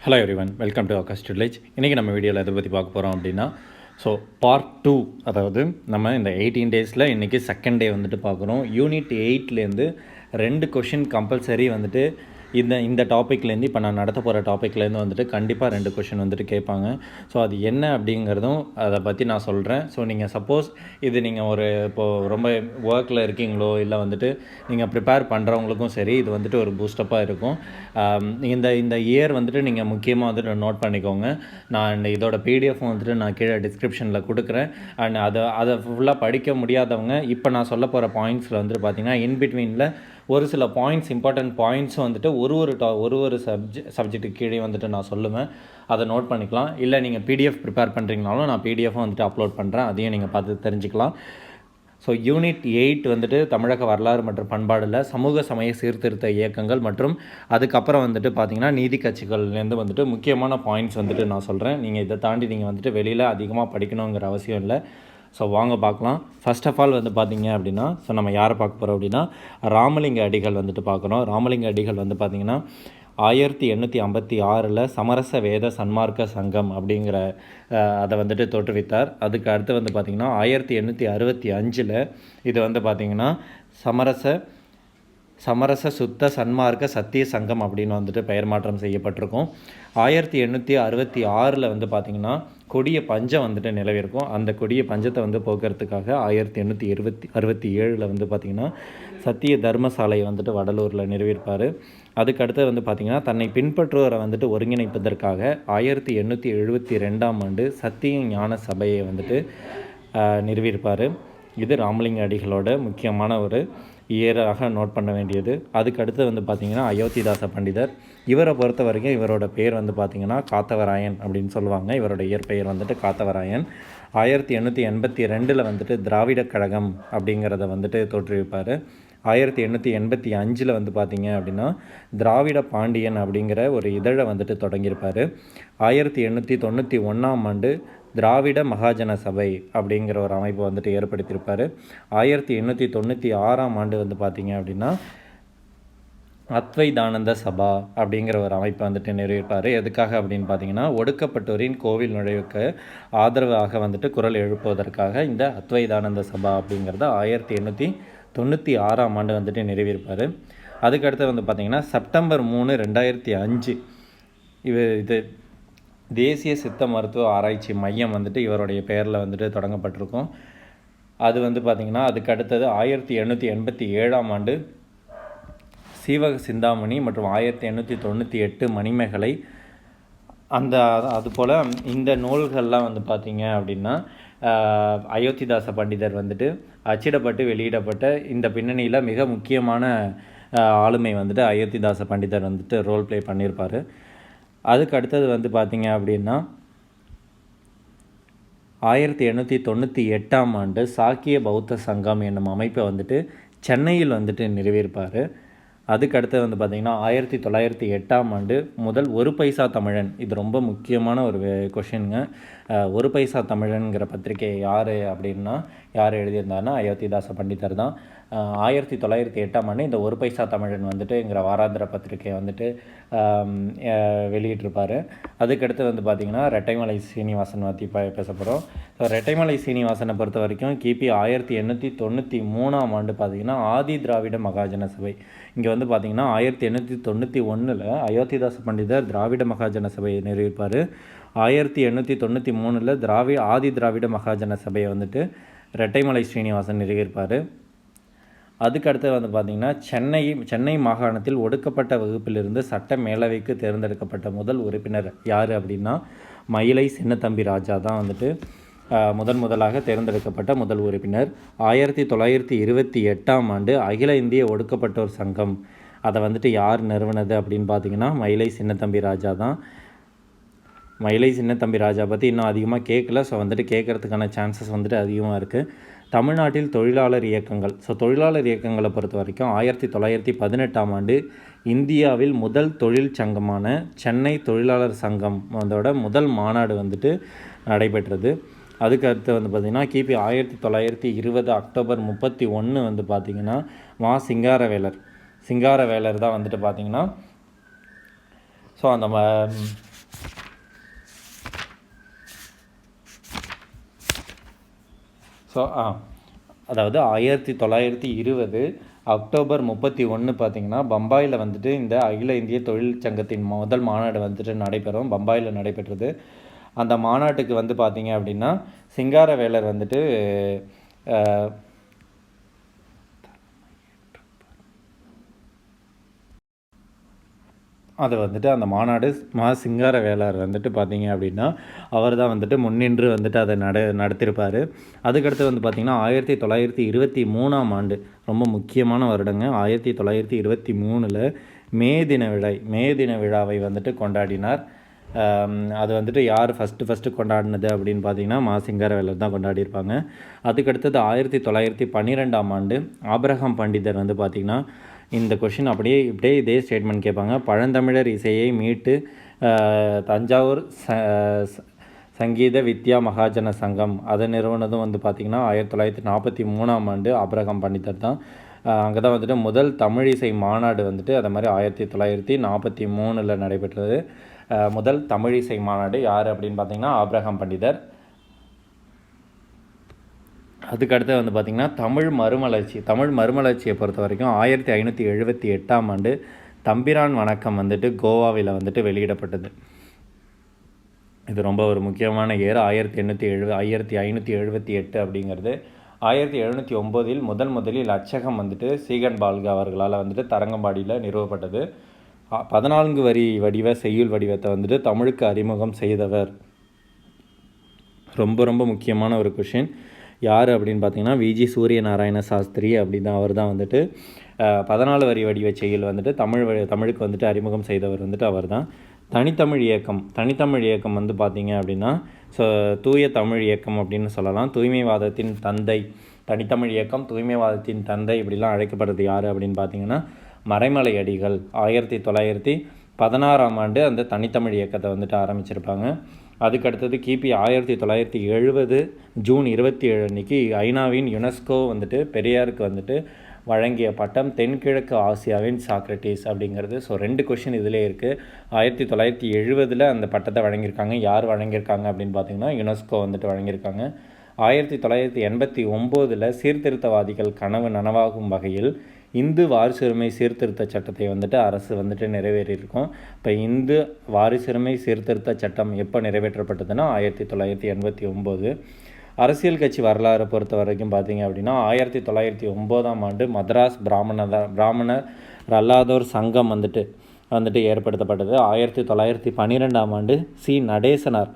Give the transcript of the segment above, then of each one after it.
Hello everyone, welcome to Akash tutelage. இன்றைக்கி நம்ம வீடியோவில் எதை பற்றி பார்க்க போகிறோம் அப்படின்னா, பார்ட் 2, அதாவது நம்ம இந்த 18 டேஸில் இன்றைக்கி செகண்ட் டே வந்துட்டு பார்க்குறோம். யூனிட் 8லேருந்து 2 கொஷின் கம்பல்சரி வந்துட்டு இந்த டாப்பிக்லேருந்து இப்போ நான் நடத்த போகிற டாப்பிக்லேருந்து வந்துட்டு கண்டிப்பாக 2 கொஷின் வந்துட்டு கேட்பாங்க. ஸோ அது என்ன அப்படிங்கிறதும் அதை பற்றி நான் சொல்கிறேன். ஸோ நீங்கள் சப்போஸ் நீங்கள் இப்போது ரொம்ப ஒர்க்கில் இருக்கீங்களோ, இல்லை வந்துட்டு நீங்கள் ப்ரிப்பேர் பண்ணுறவங்களுக்கும் சரி, இது வந்துட்டு ஒரு பூஸ்டப்பாக இருக்கும். இந்த இயர் வந்துட்டு நீங்கள் முக்கியமாக வந்துட்டு நோட் பண்ணிக்கோங்க. நான் இதோட பிடிஎஃப் வந்துட்டு நான் கீழே டிஸ்கிரிப்ஷனில் கொடுக்குறேன். அண்ட் அதை ஃபுல்லாக படிக்க முடியாதவங்க இப்போ நான் சொல்ல போகிற பாயிண்ட்ஸில் வந்துட்டு பார்த்திங்கன்னா இன்பிட்வீனில் ஒரு சில பாயிண்ட்ஸ், இம்பார்ட்டன்ட் பாயிண்ட்ஸும் வந்துட்டு ஒரு சப்ஜெக்ட்டுக்கு கீழே வந்துட்டு நான் சொல்லுவேன். அதை நோட் பண்ணிக்கலாம். இல்லை நீங்கள் பிடிஎஃப் ப்ரிப்பேர் பண்ணுறீங்கனாலும் நான் பிடிஎஃபும் வந்துட்டு அப்லோட் பண்ணுறேன், அதையும் நீங்கள் பார்த்து தெரிஞ்சுக்கலாம். ஸோ யூனிட் 8 வந்துட்டு தமிழக வரலாறு மற்றும் பண்பாடில் சமூக சமய சீர்திருத்த இயக்கங்கள் மற்றும் அதுக்கப்புறம் வந்துட்டு பார்த்திங்கன்னா நீதி கட்சிகள்லேருந்து வந்துட்டு முக்கியமான பாயிண்ட்ஸ் வந்துட்டு நான் சொல்கிறேன். நீங்கள் இதை தாண்டி நீங்கள் வந்துட்டு வெளியில் அதிகமாக படிக்கணுங்கிற அவசியம் இல்லை. ஸோ வாங்க பார்க்கலாம். ஃபர்ஸ்ட் ஆஃப் ஆல் வந்து பார்த்திங்க அப்படின்னா, நம்ம யாரை பார்க்க போகிறோம் அப்படின்னா, ராமலிங்க அடிகள் வந்துட்டு பார்க்குறோம். ராமலிங்க அடிகள் வந்து பார்த்திங்கன்னா 1856 சமரச வேத சன்மார்க்க சங்கம் அப்படிங்கிற அதை வந்துட்டு தோற்றுவித்தார். அதுக்கு அடுத்து வந்து பார்த்திங்கன்னா 1865 இது வந்து பார்த்திங்கன்னா சமரச சுத்த சன்மார்க்க சத்திய சங்கம் அப்படின்னு வந்துட்டு பெயர் மாற்றம் செய்யப்பட்டிருக்கும். 1866 வந்து பார்த்திங்கன்னா கொடிய பஞ்சம் வந்துட்டு நிலவிருக்கும். அந்த கொடிய பஞ்சத்தை வந்து போக்குறதுக்காக 1867 வந்து பார்த்திங்கன்னா சத்திய தர்மசாலையை வந்துட்டு வடலூரில் நிறுவியிருப்பார். அதுக்கடுத்து வந்து பார்த்திங்கன்னா தன்னை பின்பற்றுவோரை வந்துட்டு ஒருங்கிணைப்பதற்காக 1872 சத்திய ஞான சபையை வந்துட்டு நிறுவியிருப்பார். இது ராமலிங்க அடிகளோட முக்கியமான ஒரு இயராக நோட் பண்ண வேண்டியது. அதுக்கடுத்து வந்து பார்த்திங்கன்னா அயோத்திதாச பண்டிதர். இவரை பொறுத்த வரைக்கும் இவரோட பேர் வந்து பார்த்திங்கன்னா காத்தவராயன் அப்படின்னு சொல்லுவாங்க. இவரோட இயற்பெயர் வந்துட்டு காத்தவராயன். 1882 வந்துட்டு திராவிட கழகம் அப்படிங்கிறத வந்துட்டு தோற்றுவிப்பார். 1885 வந்து பார்த்திங்க அப்படின்னா திராவிட பாண்டியன் அப்படிங்கிற ஒரு இதழை வந்துட்டு தொடங்கியிருப்பார். 1891 திராவிட மகாஜன சபை அப்படிங்கிற ஒரு அமைப்பு வந்துட்டு ஏற்படுத்தியிருப்பார். 1896 வந்து பார்த்திங்க அப்படின்னா அத்வைதானந்த சபா அப்படிங்கிற ஒரு அமைப்பை வந்துட்டு நிறுவிப்பார். எதுக்காக அப்படின்னு பார்த்தீங்கன்னா ஒடுக்கப்பட்டோரின் கோவில் நுழைவுக்கு ஆதரவாக வந்துட்டு குரல் எழுப்புவதற்காக இந்த அத்வைதானந்த சபா அப்படிங்கிறத 1896 வந்துட்டு நிறுவியிருப்பார். அதுக்கடுத்து வந்து பார்த்திங்கன்னா செப்டம்பர் 3, 2005 இது தேசிய சித்த மருத்துவ ஆராய்ச்சி மையம் வந்துட்டு இவருடைய பெயரில் வந்துட்டு தொடங்கப்பட்டிருக்கும். அது வந்து பார்த்திங்கன்னா அதுக்கு அடுத்தது 1887 சீவக சிந்தாமணி மற்றும் 1898 மணிமேகலை. அதுபோல் இந்த நூல்கள்லாம் வந்து பார்த்திங்க அப்படின்னா அயோத்திதாச பண்டிதர் வந்துட்டு அச்சிடப்பட்டு வெளியிடப்பட்ட இந்த பின்னணியில் மிக முக்கியமான ஆளுமை வந்துட்டு அயோத்திதாச பண்டிதர் வந்துட்டு ரோல் ப்ளே பண்ணியிருப்பார். அதுக்கு அடுத்தது வந்து பார்த்திங்க அப்படின்னா 1898 சாக்கிய பௌத்த சங்கம் என்னும் அமைப்பை வந்துட்டு சென்னையில் வந்துட்டு நிறுவியிருப்பார். அதுக்கடுத்து வந்து பார்த்திங்கன்னா 1908 முதல் ஒரு பைசா தமிழன். இது ரொம்ப முக்கியமான ஒரு கொஷினுங்க. ஒரு பைசா தமிழன்கிற பத்திரிகை யார் எழுதியிருந்தாருன்னா அயோத்திதாச பண்டிதர் தான். 1908 இந்த ஒரு பைசா தமிழன் வந்துட்டுங்கிற வாராந்திர பத்திரிகையை வந்துட்டு வெளியிட்டிருப்பார். அதுக்கடுத்து வந்து பார்த்திங்கன்னா ரெட்டைமலை சீனிவாசன் பற்றி பேச போகிறோம். ஸோ ரெட்டைமலை சீனிவாசனை பொறுத்த வரைக்கும் கிபி 1893 பார்த்திங்கன்னா ஆதி திராவிட மகாஜன சபை. இங்கே வந்து பார்த்திங்கன்னா 1891 அயோத்திதாச பண்டிதர் திராவிட மகாஜன சபையை நிறுவிப்பார். 1893 ஆதி திராவிட மகாஜன சபையை வந்துட்டு ரெட்டைமலை ஸ்ரீனிவாசன் நிறுவியிருப்பார். அதுக்கடுத்து வந்து பார்த்திங்கன்னா சென்னை மாகாணத்தில் ஒடுக்கப்பட்ட வகுப்பிலிருந்து சட்ட மேலவைக்கு தேர்ந்தெடுக்கப்பட்ட முதல் உறுப்பினர் யார் அப்படின்னா மயிலை சின்னத்தம்பி ராஜா தான் வந்துட்டு முதலாக தேர்ந்தெடுக்கப்பட்ட முதல் உறுப்பினர். 1928 அகில இந்திய ஒடுக்கப்பட்டோர் சங்கம் அதை வந்துட்டு யார் நிறுவனது அப்படின்னு பார்த்திங்கன்னா மயிலை சின்னத்தம்பி ராஜா தான். மயிலை சின்னத்தம்பி ராஜா பற்றி இன்னும் அதிகமாக கேட்கல. ஸோ வந்துட்டு கேட்குறதுக்கான சான்சஸ் வந்துட்டு அதிகமாக இருக்குது. தமிழ்நாட்டில் தொழிலாளர் இயக்கங்கள். தொழிலாளர் இயக்கங்களை பொறுத்த வரைக்கும் 1918 இந்தியாவில் முதல் தொழில் சங்கமான சென்னை தொழிலாளர் சங்கம் அதோட முதல் மாநாடு வந்துட்டு நடைபெற்றது. அதுக்கு அடுத்து வந்து பார்த்திங்கன்னா கிபி 1920 அக்டோபர் 31 வந்து பார்த்திங்கன்னா சிங்காரவேலர் தான் வந்துட்டு பார்த்திங்கன்னா ஸோ அந்த ஸோ அதாவது 1920 அக்டோபர் 31 பார்த்திங்கன்னா பம்பாயில் வந்துட்டு இந்த அகில இந்திய தொழிற்சங்கத்தின் முதல் மாநாடு வந்துட்டு நடைபெறும். பம்பாயில் நடைபெற்றது. அந்த மாநாட்டுக்கு வந்து பார்த்திங்க அப்படின்னா சிங்காரவேலர் வந்துட்டு அதை வந்துட்டு அந்த மாநாடு சிங்காரவேலர் வந்துட்டு பார்த்திங்க அப்படின்னா அவர் தான் வந்துட்டு முன்னின்று வந்துட்டு அதை நடத்திருப்பார். அதுக்கடுத்து வந்து பார்த்திங்கன்னா 1923ஆம் ஆண்டு ரொம்ப முக்கியமான வருடங்க. 1923 மே தின விழாவை வந்துட்டு கொண்டாடினார். அது வந்துட்டு யார் ஃபஸ்ட்டு கொண்டாடினது அப்படின்னு பார்த்தீங்கன்னா சிங்காரவேலர் தான் கொண்டாடியிருப்பாங்க. அதுக்கடுத்தது 1912ஆம் ஆண்டு ஆபிரகாம் பண்டிதர் வந்து பார்த்திங்கன்னா இந்த கொஷின் அப்படியே இதே ஸ்டேட்மெண்ட் கேட்பாங்க. பழந்தமிழர் இசையை மீட்டு தஞ்சாவூர் சங்கீத வித்யா மகாஜன சங்கம் அதை நிறுவனதும் வந்து பார்த்திங்கன்னா 1943ஆம் ஆண்டு ஆபிரகாம் பண்டிதர் தான். அங்கே தான் வந்துட்டு முதல் தமிழிசை மாநாடு வந்துட்டு அதை மாதிரி 1943 நடைபெற்றது. முதல் தமிழிசை மாநாடு யார் அப்படின்னு பார்த்திங்கன்னா ஆபிரகாம் பண்டிதர். அதுக்கடுத்து வந்து பார்த்திங்கன்னா தமிழ் மறுமலர்ச்சியை பொறுத்த வரைக்கும் 1578ஆம் ஆண்டு தம்பிரான் வணக்கம் வந்துட்டு கோவாவில் வந்துட்டு வெளியிடப்பட்டது. இது ரொம்ப ஒரு முக்கியமான இயர். 1578 அப்படிங்கிறது. 1709 முதலில் அச்சகம் வந்துட்டு சீகன் பால்கா அவர்களால் வந்துட்டு தரங்கம்பாடியில் நிறுவப்பட்டது. 14 வரி வடிவ செய்யுள் வடிவத்தை வந்துட்டு தமிழுக்கு அறிமுகம் செய்தவர். ரொம்ப முக்கியமான ஒரு கொஷின். யார் அப்படின்னு பார்த்தீங்கன்னா விஜி சூரியநாராயண சாஸ்திரி தான். அவர் தான் வந்துட்டு 14 வரி வடிவ செய்யுள் வந்துட்டு தமிழுக்கு வந்துட்டு அறிமுகம் செய்தவர் வந்துட்டு அவர் தான். தனித்தமிழ் இயக்கம் வந்து பார்த்திங்க அப்படின்னா தூய தமிழ் இயக்கம் அப்படின்னு சொல்லலாம். தூய்மைவாதத்தின் தந்தை, தனித்தமிழ் இயக்கம் தூய்மைவாதத்தின் தந்தை இப்படிலாம் அழைக்கப்படுறது யார் அப்படின்னு பார்த்தீங்கன்னா மறைமலை அடிகள். 1916ஆம் ஆண்டு அந்த தனித்தமிழ் இயக்கத்தை வந்துட்டு ஆரம்பிச்சிருப்பாங்க. அதுக்கடுத்தது கிபி 1970 ஜூன் 27 அன்றைக்கி ஐநாவின் யுனெஸ்கோ வந்துட்டு பெரியாருக்கு வந்துட்டு வழங்கிய பட்டம் தென்கிழக்கு ஆசியாவின் சாக்ரட்டிஸ் அப்படிங்கிறது. ஸோ 2 கொஷின் இதிலே இருக்குது. 1970 அந்த பட்டத்தை வழங்கியிருக்காங்க. யார் வழங்கியிருக்காங்க அப்படின்னு பார்த்தீங்கன்னா யுனெஸ்கோ வந்துட்டு வழங்கியிருக்காங்க. 1989 சீர்திருத்தவாதிகள் கனவு நனவாகும் வகையில் இந்து வாரிசுரிமை சீர்திருத்த சட்டத்தை வந்துட்டு அரசு வந்துட்டு நிறைவேறியிருக்கோம். இப்போ இந்து வாரிசுரிமை சீர்திருத்த சட்டம் எப்போ நிறைவேற்றப்பட்டதுன்னா 1989. அரசியல் கட்சி வரலாறு பொறுத்த வரைக்கும் பார்த்திங்க அப்படின்னா 1909ஆம் ஆண்டு மദ്രാஸ் பிராமணர் அல்லாதோர் சங்கம் வந்துட்டு ஏற்படுத்தப்பட்டது. 1912ஆம் ஆண்டு நடேசனார்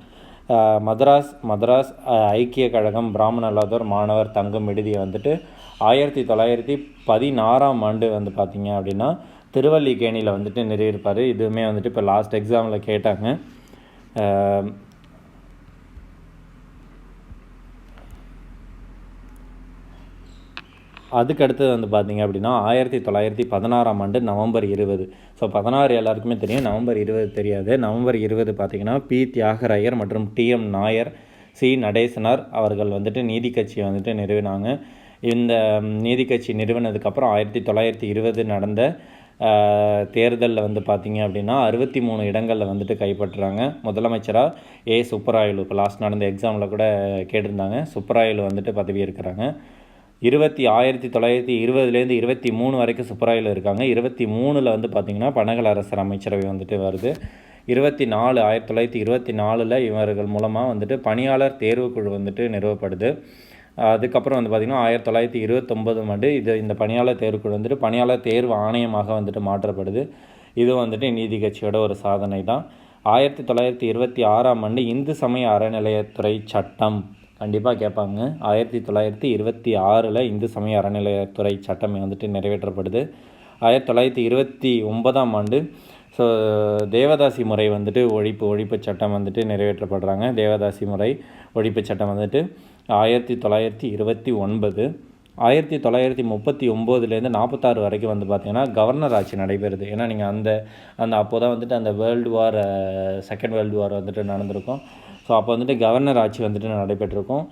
மദ്രാஸ் ஐக்கிய கழகம் பிராமண அல்லாதோர் மாணவர் தங்கும் விடுதியை வந்துட்டு 1916ஆம் ஆண்டு வந்து பார்த்திங்க அப்படின்னா திருவல்லிக்கேணியில் வந்துட்டு நிறுவியிருப்பார். இதுவுமே வந்துட்டு இப்போ லாஸ்ட் எக்ஸாமில் கேட்டாங்க. அதுக்கடுத்தது வந்து பார்த்திங்க அப்படின்னா 1916ஆம் ஆண்டு நவம்பர் 20. ஸோ 16 எல்லாருக்குமே தெரியும், நவம்பர் 20 தெரியாது. நவம்பர் 20 பார்த்திங்கன்னா பி தியாகராயர் மற்றும் டிஎம் நாயர் நடேசனார் அவர்கள் வந்துட்டு நீதி கட்சியை வந்துட்டு நிறுவினாங்க. இந்த நீதி கட்சி நிறுவனதுக்கப்புறம் 1920 நடந்த தேர்தலில் வந்து பார்த்திங்க அப்படின்னா 63 இடங்களில் வந்துட்டு கைப்பற்றுறாங்க. முதலமைச்சராக சுப்பராயலு இப்போ லாஸ்ட் நடந்த எக்ஸாமில் கூட கேட்டிருந்தாங்க. சுப்பராயலு வந்துட்டு பதவி இருக்கிறாங்க. 1920 23 வரைக்கும் சுப்பராயலு இருக்காங்க. 23 வந்து பார்த்திங்கன்னா பனகல் அரசர் அமைச்சரவை வந்துட்டு வருது. 1924 இவர்கள் மூலமாக வந்துட்டு பணியாளர் தேர்வுக்குழு வந்துட்டு நிறுவப்படுது. அதுக்கப்புறம் வந்து பார்த்திங்கன்னா 1929 ஆண்டு இந்த பணியாளர் தேர்வுக்குழு வந்துட்டு பணியாளர் தேர்வு ஆணையமாக வந்துட்டு மாற்றப்படுது. இது வந்துட்டு நீதி கட்சியோட ஒரு சாதனை தான். 1926ஆம் ஆண்டு இந்து சமய அறநிலையத்துறை சட்டம் கண்டிப்பாக கேட்பாங்க. 1926 இந்து சமய அறநிலையத்துறை சட்டம் வந்துட்டு நிறைவேற்றப்படுது. 1929ஆம் ஆண்டு தேவதாசி முறை வந்துட்டு ஒழிப்பு சட்டம் வந்துட்டு நிறைவேற்றப்படுறாங்க. தேவதாசி முறை ஒழிப்பு சட்டம் வந்துட்டு 1929. 1939 46 வரைக்கும் வந்து பார்த்திங்கன்னா கவர்னர் ஆட்சி நடைபெறுது. ஏன்னா நீங்கள் அந்த அப்போ தான் வந்துட்டு அந்த செகண்ட் வேர்ல்டு வார் வந்துட்டு நடந்திருக்கும். ஸோ அப்போ வந்துட்டு கவர்னர் ஆட்சி வந்துட்டு நடைபெற்றிருக்கும்.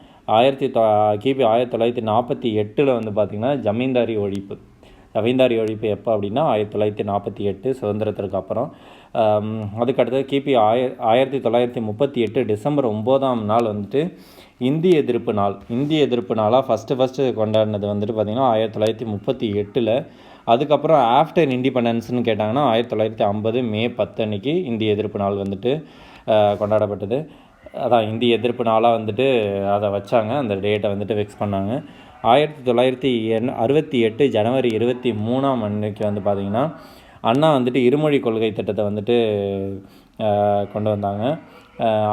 கிபி 1948 வந்து பார்த்திங்கன்னா ஜமீன்தாரி ஒழிப்பு. ஜமீன்தாரி ஒழிப்பு எப்போ அப்படின்னா 1948 சுதந்திரத்திற்கு அப்புறம். அதுக்கடுத்தது கிபி 1938 டிசம்பர் 9ஆம் நாள் வந்துட்டு இந்திய எதிர்ப்பு நாள். இந்திய எதிர்ப்பு நாளாக ஃபஸ்ட்டு கொண்டாடினது வந்துட்டு பார்த்திங்கன்னா 1938. அதுக்கப்புறம் ஆஃப்டர் இண்டிபெண்டன்ஸ்னு கேட்டாங்கன்னா 1950 மே 10 அன்னைக்கு இந்திய எதிர்ப்பு நாள் வந்துட்டு கொண்டாடப்பட்டது. அதான் இந்திய எதிர்ப்பு நாளாக வந்துட்டு அதை வச்சாங்க, அந்த டேட்டை வந்துட்டு ஃபிக்ஸ் பண்ணாங்க. 1968 ஜனவரி 23ஆம் அன்னைக்கு வந்து பார்த்திங்கன்னா அண்ணா வந்துட்டு இருமொழி கொள்கை திட்டத்தை வந்துட்டு கொண்டு வந்தாங்க.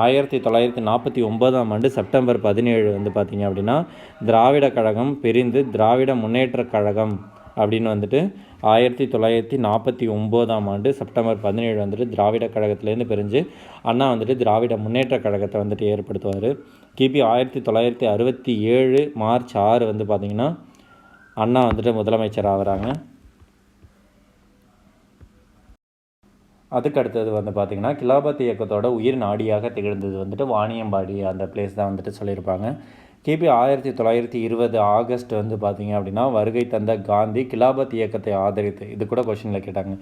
1949ஆம் ஆண்டு செப்டம்பர் 17 வந்து பார்த்திங்க அப்படின்னா திராவிட கழகம் பிரிந்து திராவிட முன்னேற்ற கழகம் அப்படின்னு வந்துட்டு 1949ஆம் ஆண்டு செப்டம்பர் 17 வந்துட்டு திராவிட கழகத்துலேருந்து பிரிஞ்சு அண்ணா வந்துட்டு திராவிட முன்னேற்ற கழகத்தை வந்துட்டு ஏற்படுத்துவார். கிபி 1967 மார்ச் 6 வந்து பார்த்திங்கன்னா அண்ணா வந்துட்டு முதலமைச்சர் ஆகிறாங்க. அதுக்கு அடுத்தது வந்து பார்த்திங்கன்னா கிலாபத் இயக்கத்தோட உயிர் நாடியாக திகழ்ந்தது வந்துட்டு வாணியம்பாடி, அந்த பிளேஸ் தான் வந்துட்டு சொல்லியிருப்பாங்க. கிபி 1920 ஆகஸ்ட் வந்து பார்த்திங்க அப்படின்னா வருகை தந்த காந்தி கிலாபத் இயக்கத்தை ஆதரித்து, இது கூட கொஷினில் கேட்டாங்க,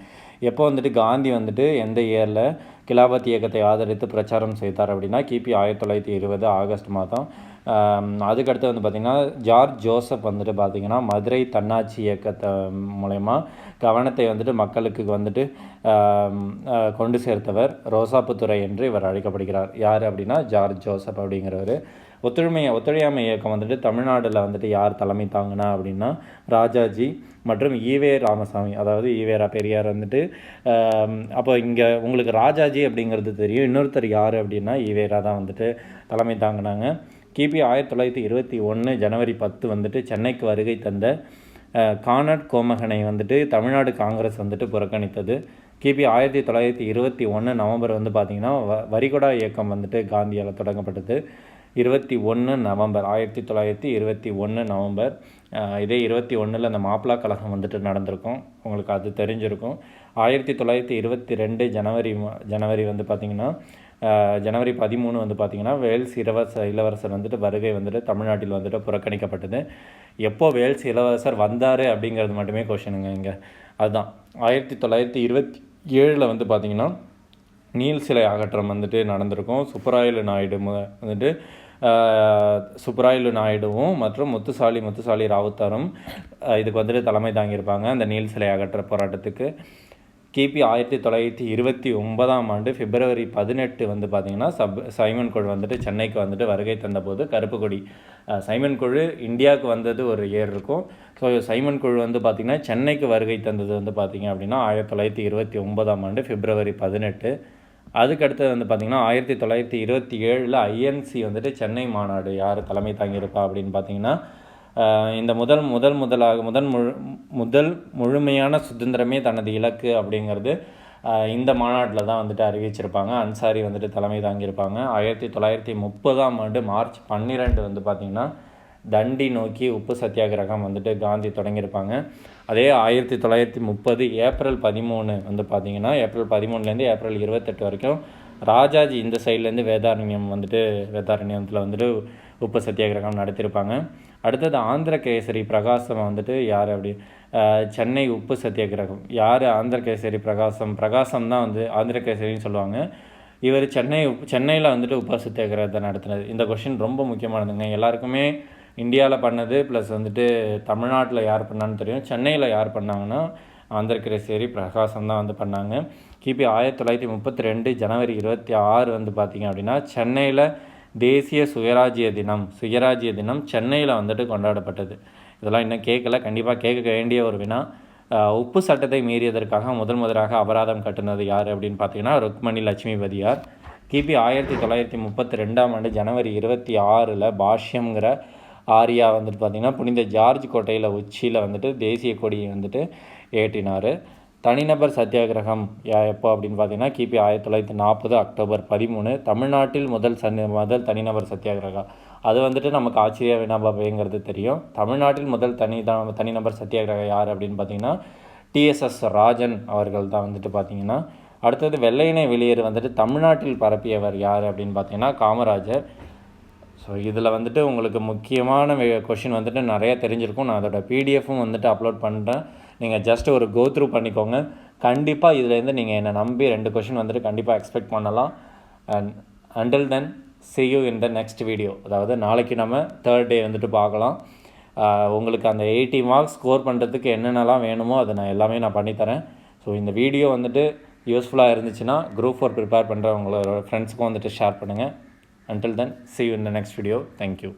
எப்போ வந்துட்டு காந்தி வந்துட்டு எந்த இயரில் கிலாபத் இயக்கத்தை ஆதரித்து பிரச்சாரம் செய்தார் அப்படின்னா கிபி 1920 ஆகஸ்ட் மாதம். அதுக்கடுத்து வந்து பார்த்திங்கன்னா ஜார்ஜ் ஜோசப் வந்துட்டு பார்த்திங்கன்னா மதுரை தன்னாட்சி இயக்கத்தை மூலயமா கவனத்தை வந்துட்டு மக்களுக்கு வந்துட்டு கொண்டு சேர்த்தவர். ரோசாப்புத்துறை என்று இவர் அழைக்கப்படுகிறார். யார் அப்படின்னா ஜார்ஜ் ஜோசப் அப்படிங்கிறவர். ஒத்துழையாமை இயக்கம் வந்துட்டு தமிழ்நாட்டில் வந்துட்டு யார் தலைமை தாங்கினா அப்படின்னா ராஜாஜி மற்றும் ஈவே ராமசாமி, அதாவது ஈவேரா பெரியார் வந்துட்டு. அப்போ இங்கே உங்களுக்கு ராஜாஜி அப்படிங்கிறது தெரியும், இன்னொருத்தர் யார் அப்படின்னா ஈவேரா தான் வந்துட்டு தலைமை தாங்கினாங்க. கிபி 1921 ஜனவரி 10 வந்துட்டு சென்னைக்கு வருகை தந்த கானட் கோமகனை வந்துட்டு தமிழ்நாடு காங்கிரஸ் வந்துட்டு புறக்கணித்தது. கிபி 1921 நவம்பர் வந்து பார்த்திங்கன்னா வரிகொடா இயக்கம் வந்துட்டு காந்தியால் தொடங்கப்பட்டது. 21 நவம்பர் 1921 நவம்பர். இதே 21 அந்த மாப்பிளா கழகம் வந்துட்டு நடந்திருக்கும், உங்களுக்கு அது தெரிஞ்சிருக்கும். 1922 ஜனவரி வந்து பார்த்திங்கன்னா ஜனவரி 13 வந்து பார்த்திங்கன்னா வேல்ஸ் இளவரசர் வந்துட்டு வருகை வந்துட்டு தமிழ்நாட்டில் வந்துட்டு புறக்கணிக்கப்பட்டது. எப்போ வேல்ஸ் இளவரசர் வந்தார் அப்படிங்கிறது மட்டுமே கொஷனுங்க இங்கே. அதுதான் 1927 வந்து பார்த்திங்கன்னா நீல் சிலை அகற்றம் வந்துட்டு நடந்திருக்கும். சுப்பராயலு நாயுடுவும் மற்றும் முத்துசாலி ராவுத்தரும் இதுக்கு வந்துட்டு தலைமை தாங்கியிருப்பாங்க அந்த நீல் சிலை அகற்ற போராட்டத்துக்கு. கிபி 1929ஆம் ஆண்டு பிப்ரவரி 18 வந்து பார்த்திங்கன்னா சைமன் குழு வந்துட்டு சென்னைக்கு வந்துட்டு வருகை தந்தபோது கருப்பு கொடி, சைமன் குழு இந்தியாவுக்கு வந்தது ஒரு இயர் இருக்கும். ஸோ சைமன் குழு வந்து பார்த்திங்கன்னா சென்னைக்கு வருகை தந்தது வந்து பார்த்திங்க அப்படின்னா 1929ஆம் ஆண்டு பிப்ரவரி 18. அதுக்கடுத்தது வந்து பார்த்திங்கன்னா 1927 ஐஎன்சி வந்துட்டு சென்னை மாநாடு யார் தலைமை தாங்கியிருப்பா அப்படின்னு பார்த்திங்கன்னா இந்த முதல் முழுமையான சுதந்திரமே தனது இலக்கு அப்படிங்கிறது இந்த மாநாட்டில் தான் வந்துட்டு அறிவிச்சிருப்பாங்க. அன்சாரி வந்துட்டு தலைமை தாங்கியிருப்பாங்க. 1930ஆம் ஆண்டு மார்ச் 12 வந்து பார்த்திங்கன்னா தண்டி நோக்கி உப்பு சத்தியாகிரகம் வந்துட்டு காந்தி தொடங்கியிருப்பாங்க. அதே 1930 ஏப்ரல் 13 வந்து பார்த்திங்கன்னா ஏப்ரல் 13லேருந்து ஏப்ரல் 28 வரைக்கும் ராஜாஜி இந்த சைட்லேருந்து வேதாரண்யத்தில் வந்துட்டு உப்பு சத்தியாகிரகம் நடத்தியிருப்பாங்க. அடுத்தது ஆந்திர கேசரி பிரகாசம் வந்துட்டு யார் அப்படி சென்னை உப்பு சத்தியாகிரகம் யார்? ஆந்திர கேசரி பிரகாசம் தான் வந்து ஆந்திர கேசரின்னு சொல்லுவாங்க. இவர் சென்னையில் வந்துட்டு உப்பு சத்தியாகிரகத்தை நடத்தினது. இந்த கொஷின் ரொம்ப முக்கியமானதுங்க. எல்லாருக்குமே இந்தியாவில் பண்ணது ப்ளஸ் வந்துட்டு தமிழ்நாட்டில் யார் பண்ணான்னு தெரியும். சென்னையில் யார் பண்ணாங்கன்னா ஆந்திர கேசரி பிரகாசம் தான் வந்து பண்ணாங்க. கிபி 1932 ஜனவரி 26 வந்து பார்த்திங்க அப்படின்னா சென்னையில் தேசிய சுயராஜ்ய தினம் சென்னையில் வந்துட்டு கொண்டாடப்பட்டது. இதெல்லாம் இன்னும் கேட்கல, கண்டிப்பாக கேட்க வேண்டிய ஒரு வினா. உப்பு சட்டத்தை மீறியதற்காக முதலாக அபராதம் கட்டுனது யார் அப்படின்னு பார்த்தீங்கன்னா ருக்மணி லட்சுமிபதியார். கிபி 1932ஆம் ஆண்டு ஜனவரி 26 பாஷ்யம்ங்கிற ஆரியா வந்துட்டு பார்த்திங்கன்னா புனித ஜார்ஜ் கோட்டையில் உச்சியில் வந்துட்டு தேசிய கொடியை வந்துட்டு ஏற்றினார். தனிநபர் சத்தியாகிரகம் எப்போ அப்படின்னு பார்த்தீங்கன்னா கிபி 1940 அக்டோபர் 13 தமிழ்நாட்டில் முதல் தனிநபர் சத்தியாகிரகம். அது வந்துட்டு நமக்கு ஆச்சரிய வினாபாபைங்கிறது தெரியும். தமிழ்நாட்டில் முதல் தனிநபர் சத்தியாகிரகம் யார் அப்படின்னு பார்த்தீங்கன்னா டிஎஸ்எஸ் ராஜன் அவர்கள் தான் வந்துட்டு பார்த்தீங்கன்னா. அடுத்தது வெள்ளையனை வெளியேறு வந்துட்டு தமிழ்நாட்டில் பரப்பியவர் யார் அப்படின்னு பார்த்தீங்கன்னா காமராஜர். ஸோ இதில் வந்துட்டு உங்களுக்கு முக்கியமான கொஷின் வந்துட்டு நிறையா தெரிஞ்சிருக்கும். நான் அதோட பிடிஎஃப்பும் வந்துட்டு அப்லோட் பண்ணுறேன். நீங்கள் ஜஸ்ட் ஒரு கோ த்ரூ பண்ணிக்கோங்க. கண்டிப்பாக இதுலேருந்து நீங்கள் என்னை நம்பி 2 கொஷின் வந்துட்டு கண்டிப்பாக எக்ஸ்பெக்ட் பண்ணலாம். And until then see you in the next video. அதாவது நாளைக்கு நம்ம 3rd day வந்துட்டு பார்க்கலாம். உங்களுக்கு அந்த 80 மார்க்ஸ் ஸ்கோர் பண்ணுறதுக்கு என்னென்னலாம் வேணுமோ அதை நான் எல்லாமே நான் பண்ணித்தரேன். ஸோ இந்த வீடியோ வந்துட்டு யூஸ்ஃபுல்லாக இருந்துச்சுன்னா குரூப் 4 ப்ரிப்பேர் பண்ணுறவங்களோட ஃப்ரெண்ட்ஸ்க்கும் வந்துட்டு ஷேர் பண்ணுங்கள். until then see you in the next video. Thank you.